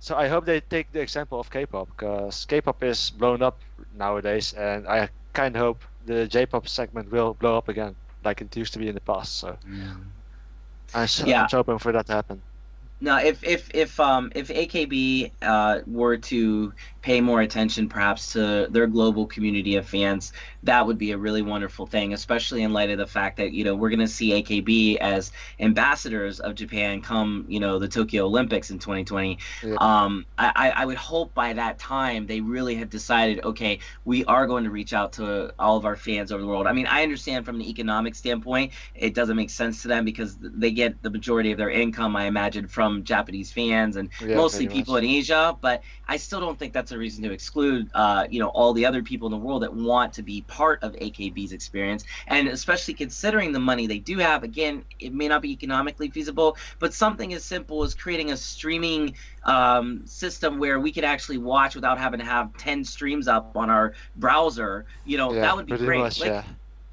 So I hope they take the example of K-pop, because K-pop is blown up nowadays, and I kind of hope the J-pop segment will blow up again, like it used to be in the past. So Yeah. I'm hoping for that to happen. No, if AKB were to pay more attention perhaps to their global community of fans, that would be a really wonderful thing, especially in light of the fact that, we're going to see AKB as ambassadors of Japan come, the Tokyo Olympics in 2020. Yeah. I would hope by that time they really have decided, okay, we are going to reach out to all of our fans over the world. I mean, I understand from an economic standpoint, it doesn't make sense to them because they get the majority of their income, I imagine, from Japanese fans and Yeah, mostly pretty people much. in Asia. But I still don't think that's a reason to exclude, all the other people in the world that want to be part of AKB's experience. And especially considering the money they do have, again, it may not be economically feasible, but something as simple as creating a streaming system where we could actually watch without having to have 10 streams up on our browser, Yeah, that would be pretty great. much. Like, Yeah.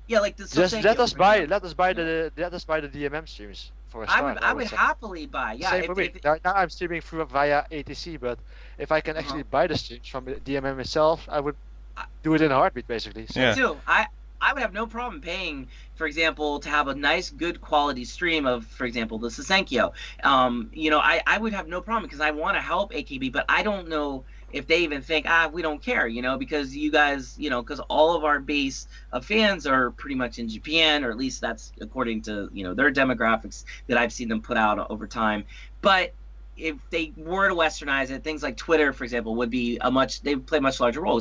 yeah, like the Just Sosenkyo, let us for buy example. the DMM streams for a I start. would I would say. happily buy. Yeah, Same for me. if Now I'm streaming through via ATC, but if I can actually buy the streams from the DMM itself, I would do it in a heartbeat, basically. So, Yeah. too. I would have no problem paying, for example, to have a nice, good quality stream of, for example, the Sosenkyo. I would have no problem because I want to help AKB, but I don't know if they even think, we don't care, because you guys, because all of our base of fans are pretty much in Japan, or at least that's according to, their demographics that I've seen them put out over time. But if they were to westernize it, things like Twitter, for example, would be they play a much larger role.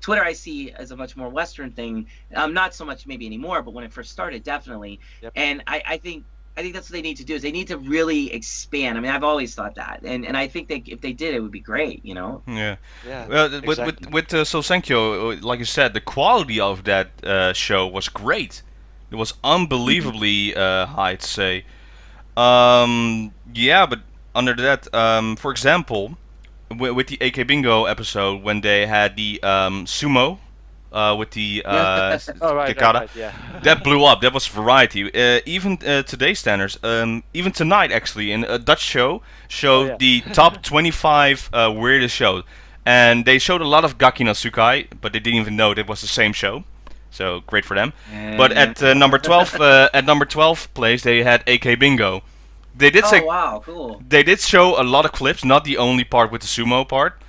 Twitter I see as a much more Western thing. Not so much maybe anymore, but when it first started, definitely. Yep. And I think that's what they need to do is they need to really expand. I mean, I've always thought that, and I think if they did, it would be great. Yeah. yeah. Well, exactly. with Sosenkyo, like you said, the quality of that show was great. It was unbelievably high to say. Yeah, but under that, for example, with the AK Bingo episode when they had the sumo with the Oh, right, Kikata, right, yeah. that blew up. That was variety. Even today's standards, even tonight actually, in a Dutch show showed yeah. the top 25 weirdest shows, and they showed a lot of Gaki no Tsukai, but they didn't even know it was the same show. So great for them. But at number 12, at number 12 place, they had AK Bingo. They did say wow, cool. they did show a lot of clips, not the only part with the sumo part.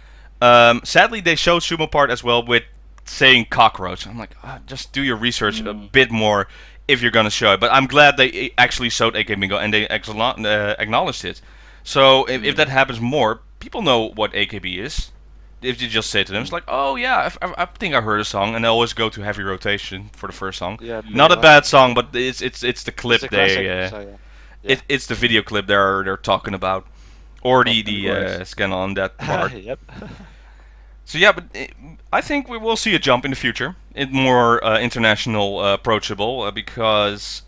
Sadly, they showed sumo part as well with saying cockroach. I'm like, just do your research a bit more if you're gonna show it. But I'm glad they actually showed AK Bingo and they acknowledged it. So if that happens more, people know what AKB is. if you just say to them, it's like, oh yeah, I think I heard a song, and they always go to heavy rotation for the first song. Yeah, Not a pretty bad much. song, but it's the clip It's a classic. they So yeah. it's the video clip they're talking about, or Of the course. scan on that part. Yep. So yeah, but I think we will see a jump in the future. It more international approachable because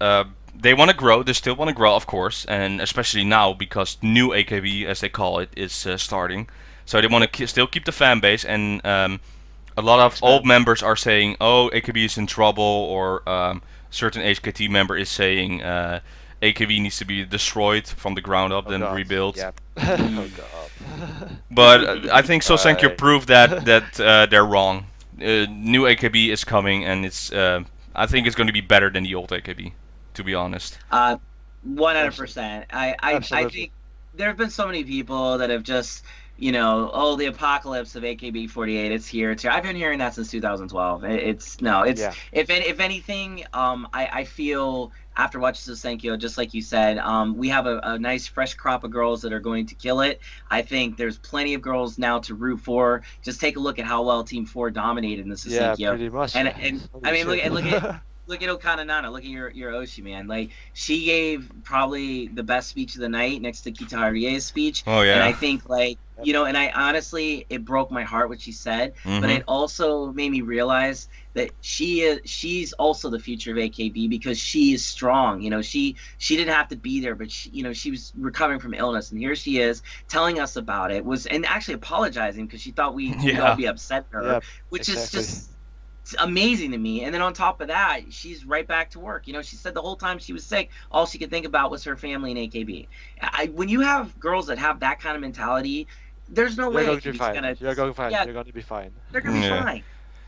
they want to grow. They still want to grow, of course, and especially now because new AKB, as they call it, is starting. So they want to still keep the fan base, and a lot of old Expand. members are saying, "Oh, AKB is in trouble," or certain HKT member is saying AKB needs to be destroyed from the ground up, Oh then god. rebuilt. Yep. Oh god. But I think So Sankyo Right. proved that they're wrong. New AKB is coming, and it's I think it's going to be better than the old AKB, to be honest. 100%. I Absolutely. think there have been so many people that have just, oh, the apocalypse of AKB48, it's here. I've been hearing that since 2012. It's no, it's Yeah. if anything, I feel after watching Sosenkyo, just like you said, we have a nice fresh crop of girls that are going to kill it. I think there's plenty of girls now to root for. Just take a look at how well Team 4 dominated in the Yeah, Sosenkyo. pretty much. And I Holy mean, look shit. look at Okana Nana. Look at your Oshi, man. Like, she gave probably the best speech of the night next to Kita Harie's speech. Oh And I yeah. think, like, and I honestly, it broke my heart what she said, but Mhm. it also made me realize that she's also the future of AKB because she is strong. She didn't have to be there, but she was recovering from illness, and here she is telling us about it. And actually apologizing because she thought we'd Yeah. all be upset at her, Yep, which exactly. is just amazing to me. And then on top of that, she's right back to work. She said the whole time she was sick, all she could think about was her family and AKB. When you have girls that have that kind of mentality, there's no You're way going to be AKB's fine. gonna. You're going fine. Yeah, You're going to be fine. they're gonna be Yeah. fine.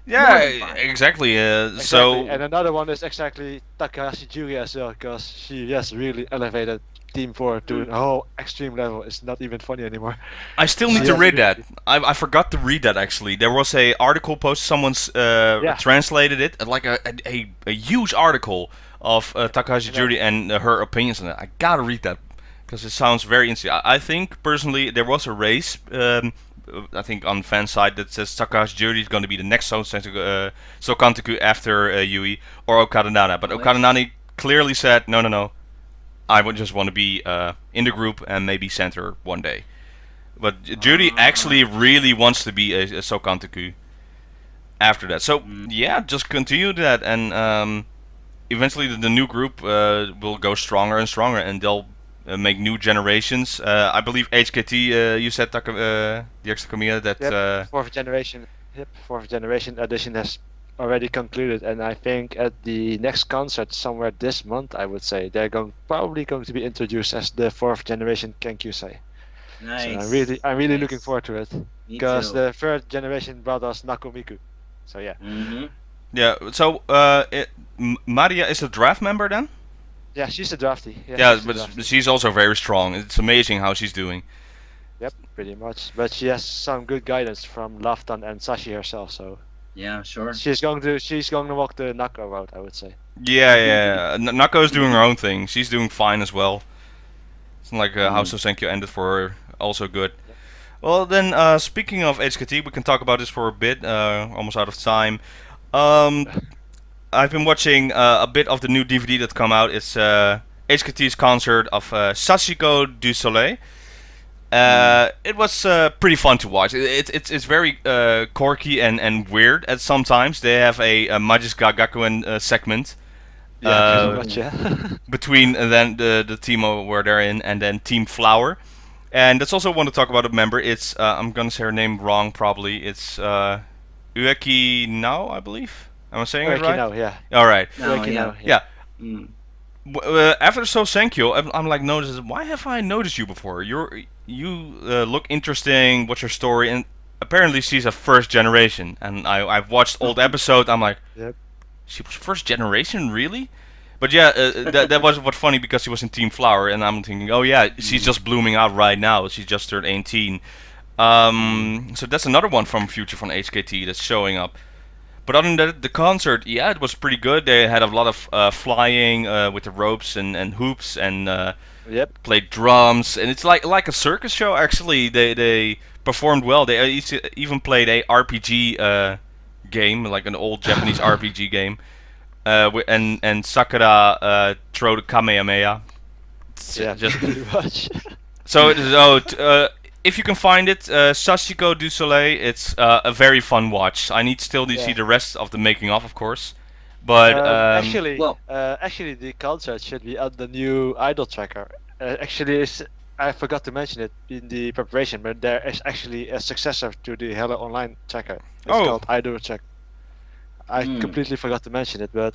Yeah, More than fine. exactly. Exactly. So And another one is exactly Takahashi Juri as well, because she really elevated Team 4 to a whole extreme level. It's not even funny anymore. I still need She to has read that. really- I forgot to read that actually. There was a article posted. Someone's Yeah. translated it, like a huge article of Takahashi I know. Juri and her opinions on it. I gotta read that because it sounds very interesting. I think personally there was a race. I think on fan side that says Takahashi Juri is going to be the next Sokantaku after Yui or Okada Nana. But Really? Okada Nana clearly said no. I would just want to be in the group and maybe center one day. But Judy actually really wants to be a Sokantaku after that. So yeah, just continue that, and eventually the new group will go stronger and stronger, and they'll make new generations. I believe HKT, you said DXTakamina that. Yep. Fourth generation. Yep. Fourth generation edition has already concluded, and I think at the next concert somewhere this month, I would say they're probably going to be introduced as the fourth generation Kenkyusei. Nice. So I'm really Nice. looking forward to it, Me because too. the third generation brought us Nakomiku. So yeah. Mm-hmm. Yeah. So Maria is a draft member then. Yeah, she's a drafty. Yeah, she's a but drafty. she's also very strong. It's amazing how she's doing. Yep, pretty much. But she has some good guidance from Laftan and Sashi herself, so Yeah, sure. she's going to walk the Nako route, I would say. Yeah. Nako is doing her own thing. She's doing fine as well. It's not like how Sosenkyo ended for her. Also good. Yep. Well, then, speaking of HKT, we can talk about this for a bit. Almost out of time. I've been watching a bit of the new DVD that come out. It's HKT's concert of Sachiko du Soleil. It was pretty fun to watch. It's very quirky and weird at some times. They have a Majis Gakuen segment. Yeah, pretty much, yeah. Between then the team where they're in and then Team Flower. And that's also want to talk about a member. It's I'm gonna say her name wrong probably. It's Ueki Nao, I believe. Am I saying it right? Now, yeah. All right. No, Ueki yeah. Nao, Yeah. Mm. After So Sankyo, I'm like noticing. Why have I noticed you before? You look interesting. What's your story? And apparently she's a first generation. And I've watched old episodes. I'm like, Yep. she was first generation, really? But yeah, that was what funny because she was in Team Flower, and I'm thinking, oh yeah, she's just blooming out right now. She just turned 18. So that's another one from Future from HKT that's showing up. But other than that, the concert, yeah, it was pretty good. They had a lot of flying with the ropes and hoops and Yep. played drums, and it's like a circus show. Actually, they performed well. They even played a RPG game, like an old Japanese RPG game. And Sakura throw the Kamehameha. Yeah, Just pretty much. so if you can find it, Sashiko du Soleil, it's a very fun watch. I still need to see Yeah. the rest of the making of course. But Well- actually, the concert should be on the new idol tracker. Actually, I forgot to mention it in the preparation, but there is actually a successor to the Hello Online tracker. It's Oh. called Idol Track. I Hmm. completely forgot to mention it, but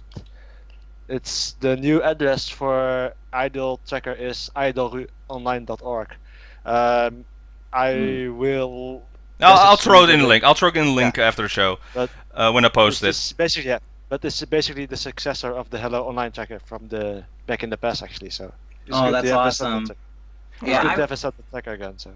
it's the new address for Idol tracker is idolonline.org. I will. I'll message throw you it in the the link. I'll throw it in the link after the show But when I post it. It's basically, yeah, but it's basically the successor of the Hello Online tracker from the back in the past, actually. So it's Oh, good that's to have a awesome. separate- It's Yeah, good I- to have a separate tracker again. So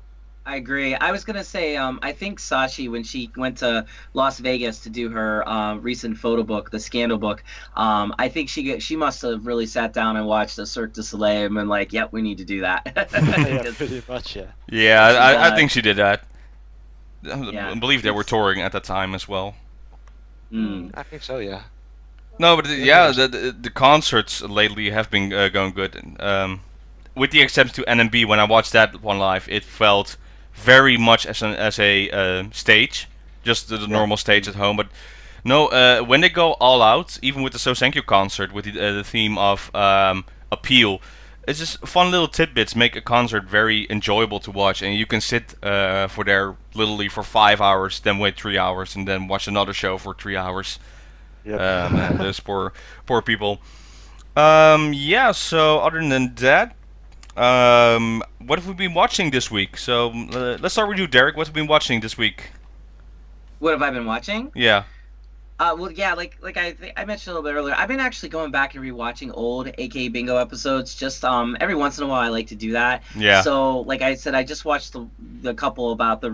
I agree. I was gonna say, I think Sashi, when she went to Las Vegas to do her recent photo book, the Scandal book, I think she must have really sat down and watched the Cirque du Soleil and been like, "Yep, we need to do that." yeah, pretty much, yeah. Yeah, She I does. think she did that. Yeah. I believe they were touring at that time as well. Mm. I think so, yeah. No, but the concerts lately have been going good. With the exception to NMB, when I watched that one live, it felt very much as a stage, just the normal stage at home. But no, when they go all out, even with the So Thank You concert with the theme of appeal, it's just fun little tidbits make a concert very enjoyable to watch, and you can sit for there literally for 5 hours, then wait 3 hours, and then watch another show for 3 hours. Yep. Man, those poor people. Yeah. So other than that, what have we been watching this week? So let's start with you, Derek. What have you been watching this week? What have I been watching? Yeah. Well, yeah, like I mentioned a little bit earlier, I've been actually going back and rewatching old AK Bingo episodes. Just every once in a while, I like to do that. Yeah. So, like I said, I just watched the couple about the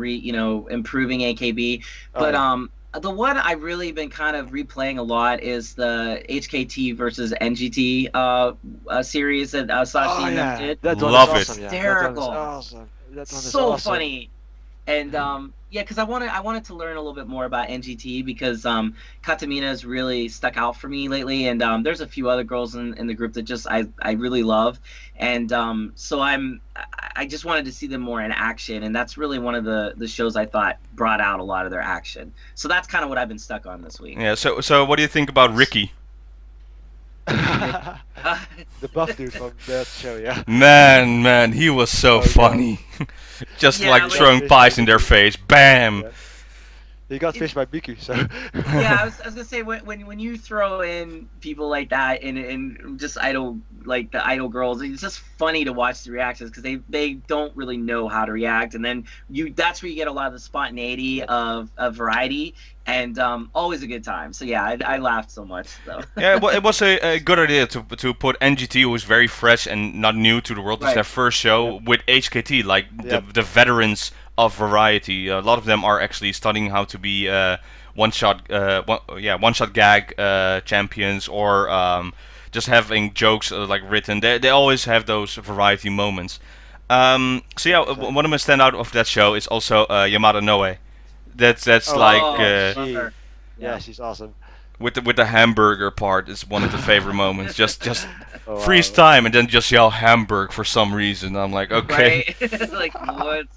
improving AKB, but the one I've really been kind of replaying a lot is the HKT versus NGT series that Sashi and them did. That one Love is it. awesome, yeah. Hysterical. That one is awesome. That one is So awesome. funny. And yeah, because I wanted to learn a little bit more about NGT because Katamina has really stuck out for me lately, and there's a few other girls in the group that just I really love, and so I just wanted to see them more in action, and that's really one of the shows I thought brought out a lot of their action. So that's kind of what I've been stuck on this week. Yeah. So what do you think about Ricky? The buff dude from that show, yeah. Man, he was so Oh, yeah. funny. Just Yeah, like like- throwing pies in their face. Bam. Yeah. He got fished by Miku, so. Yeah, I was gonna say when you throw in people like that and just idol like the idol girls, it's just funny to watch the reactions because they don't really know how to react, and then that's where you get a lot of the spontaneity of variety and always a good time. So yeah, I laughed so much though. Yeah, well, it was a good idea to put NGT, who is very fresh and not new to the world. It's Right. their first show with HKT, like Yep. the veterans of variety. A lot of them are actually studying how to be one shot gag champions, or just having jokes like written. They always have those variety moments. So yeah, one of the standout of that show is also Yamada Noe. That's Oh, like love she- her. Yeah, she's awesome. with the hamburger part is one of the favorite moments. Just Oh, freeze wow. time and then just yell Hamburg for some reason. I'm like, okay. Right? Like,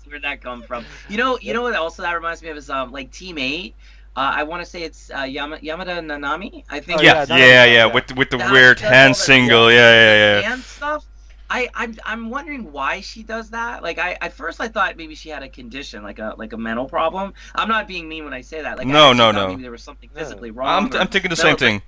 where'd that come from? You know what also that reminds me of is like Team 8. I want to say it's Yamada Nanami, I think. Oh, Yeah, yeah, yeah, that was- with the That- weird that's all hand that- single. Yeah. And stuff. I'm wondering why she does that. Like at first I thought maybe she had a condition, like a mental problem. I'm not being mean when I say that. Like No, I actually no, thought no. Maybe there was something No. physically wrong. I'm thinking the No, same but thing.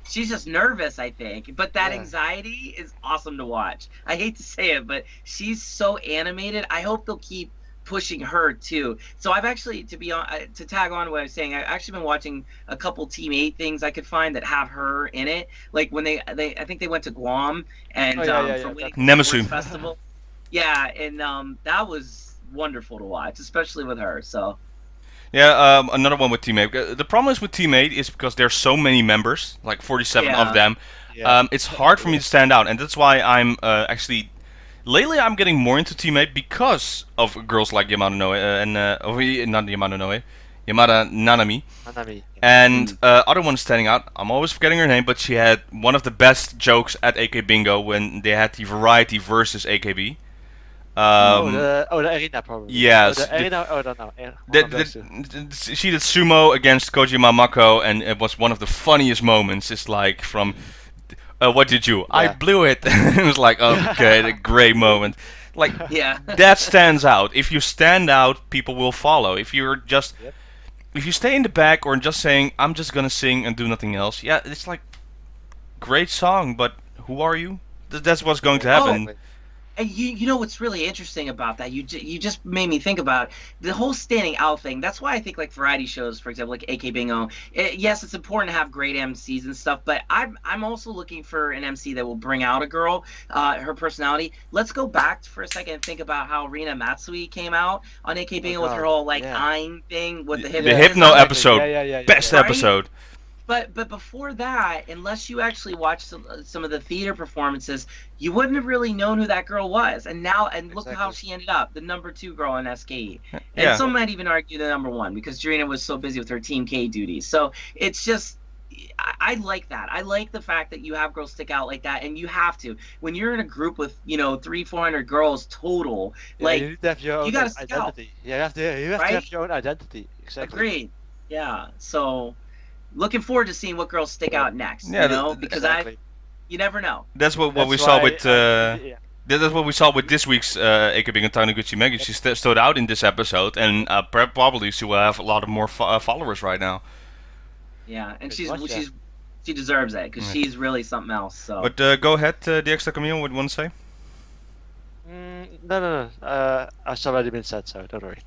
She's just nervous, I think. But that Yeah. anxiety is awesome to watch. I hate to say it, but she's so animated. I hope they'll keep pushing her too. So I've actually, to tag on what I was saying, I've actually been watching a couple Team 8 things I could find that have her in it. Like when they I think they went to Guam and Oh, yeah, for yeah, Wake Nemesu. Forest Festival. Yeah, and that was wonderful to watch, especially with her. So Yeah, another one with Team 8. The problem is with Team 8 is because there's so many members, like 47 Yeah. of them. Yeah. It's hard for me to stand out, and that's why I'm actually lately I'm getting more into teammate because of girls like Yamada Noe and not Yamada Noe, Yamada Nanami. Hanami. And other one standing out, I'm always forgetting her name, but she had one of the best jokes at AK Bingo when they had the variety versus AKB. The arena probably. Yes, The arena. Oh, I don't know. One the, of those two. she did sumo against Kojima Mako, and it was one of the funniest moments. It's like from, what did you? I Yeah. blew it. It was like, okay, a great moment. Like, Yeah. that stands out. If you stand out, people will follow. If you're just, Yep. if you stay in the back or just saying, I'm just gonna sing and do nothing else, yeah, it's like, great song, but who are you? That's what's going to happen. Exactly. And you know what's really interesting about that? You just made me think about the whole standing out thing. That's why I think like variety shows, for example, like AK Bingo. Yes, it's important to have great MCs and stuff, but I'm also looking for an MC that will bring out a girl, her personality. Let's go back for a second and think about how Rina Matsui came out on AK Bingo with her whole like Ein thing with the The Hypno episode, best Right? episode. But before that, unless you actually watched some of the theater performances, you wouldn't have really known who that girl was. And now, and look how she ended up, the number 2 girl in SKE. And Yeah. some might even argue the number 1 because Jarena was so busy with her Team K duties. So it's just, I like that. I like the fact that you have girls stick out like that, and you have to. When you're in a group with 300-400 girls total, like you need to have your own gotta stick out. identity. You have to Right? have your own identity. Exactly. Agreed. Yeah. So looking forward to seeing what girls stick out next. Yeah, Because Exactly. you never know. That's what we That's saw why with. That's what we saw with this week's AKB and Taniguchi Mega. She stood out in this episode, and probably she will have a lot of more followers right now. Yeah, and Pretty much, yeah. she deserves it because Yeah. she's really something else. So But go ahead, DXTakamina, what you want to say? No. It's already been said, so don't worry.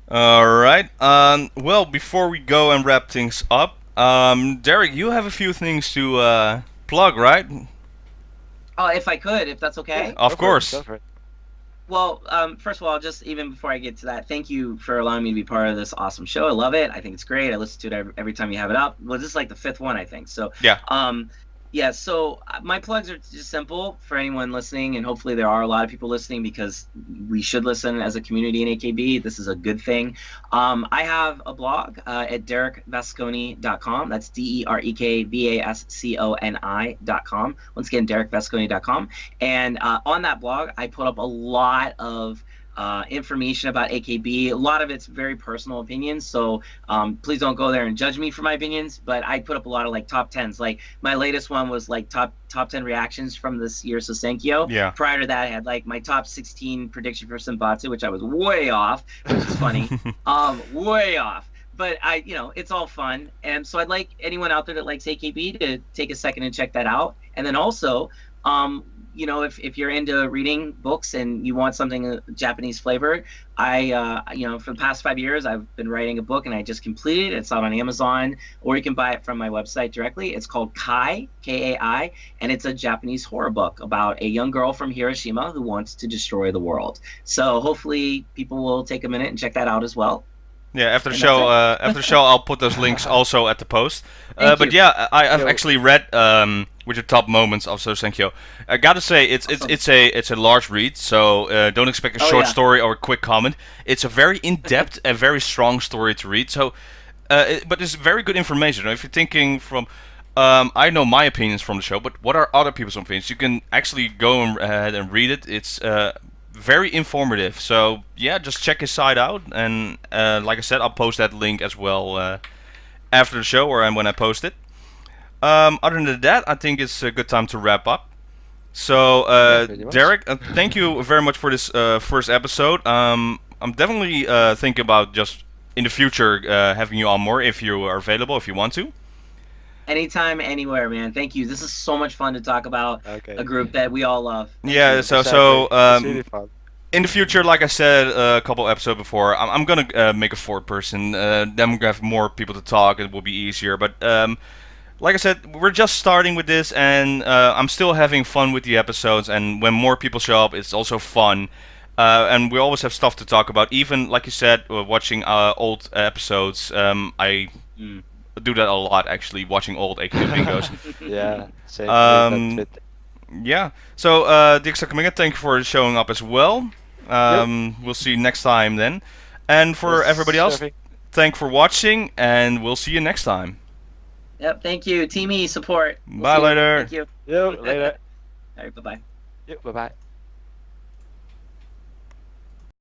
Alright, well, before we go and wrap things up, Derek, you have a few things to plug, right? oh, if I could, if that's okay. Of Go for it, course. go for it. Well, first of all, just even before I get to that, thank you for allowing me to be part of this awesome show. I love it. I think it's great. I listen to it every time you have it up. Well, this is like the 5th one, I think. So Yeah. Yeah, so my plugs are just simple for anyone listening, and hopefully there are a lot of people listening because we should listen as a community in AKB. This is a good thing. I have a blog at derekvasconi.com. That's DEREKVASCONI.com. Once again, derekvasconi.com. And on that blog, I put up a lot of information about AKB. A lot of it's very personal opinions, so please don't go there and judge me for my opinions. But I put up a lot of like top 10s. Like my latest one was like top 10 reactions from this year's Sosenkyo. Yeah. Prior to that, I had like my top 16 prediction for Senbatsu, which I was way off, which is funny. Way off. But it's all fun, and so I'd like anyone out there that likes AKB to take a second and check that out. And then also, if you're into reading books and you want something Japanese flavored, I for the past 5 years I've been writing a book and I just completed it. It's out on Amazon, or you can buy it from my website directly. It's called Kai, Kai, and it's a Japanese horror book about a young girl from Hiroshima who wants to destroy the world. So hopefully people will take a minute and check that out as well. Yeah, after the And show, that's after the show, I'll put those links also at the post. Thank But you. yeah, I've Yo. actually read with your top moments of Sosenkyo. I gotta say, it's a large read, so don't expect a Oh, short yeah. story or a quick comment. It's a very in-depth and very strong story to read. So, but it's very good information. If you're thinking from, I know my opinions from the show, but what are other people's opinions? You can actually go ahead and read it. It's very informative. So yeah, just check his site out, and like I said, I'll post that link as well after the show or when I post it. Other than that, I think it's a good time to wrap up. So pretty much. Derek, thank you very much for this first episode. I'm definitely thinking about just in the future having you on more if you are available, if you want to. Anytime, anywhere, man. Thank you. This is so much fun to talk about Okay. a group that we all love. Yeah, so It's really fun. in the future, like I said a couple episodes before, I'm gonna make a 4-person. Then we're gonna have more people to talk. It will be easier. But like I said, we're just starting with this, and I'm still having fun with the episodes. And when more people show up, it's also fun. And we always have stuff to talk about. Even like you said, watching old episodes. I Mm. do that a lot actually, watching old AKB bingos. Yeah. Same. Um, Yeah. So, DXTakamina, thank you for showing up as well. We'll see you next time then. And for Yes, everybody else, surfing. thank for watching, and we'll see you next time. Yep. Thank you. Team E support. We'll Bye see you. later. Thank you. Yo, later. All right. Bye bye. Yo, bye bye.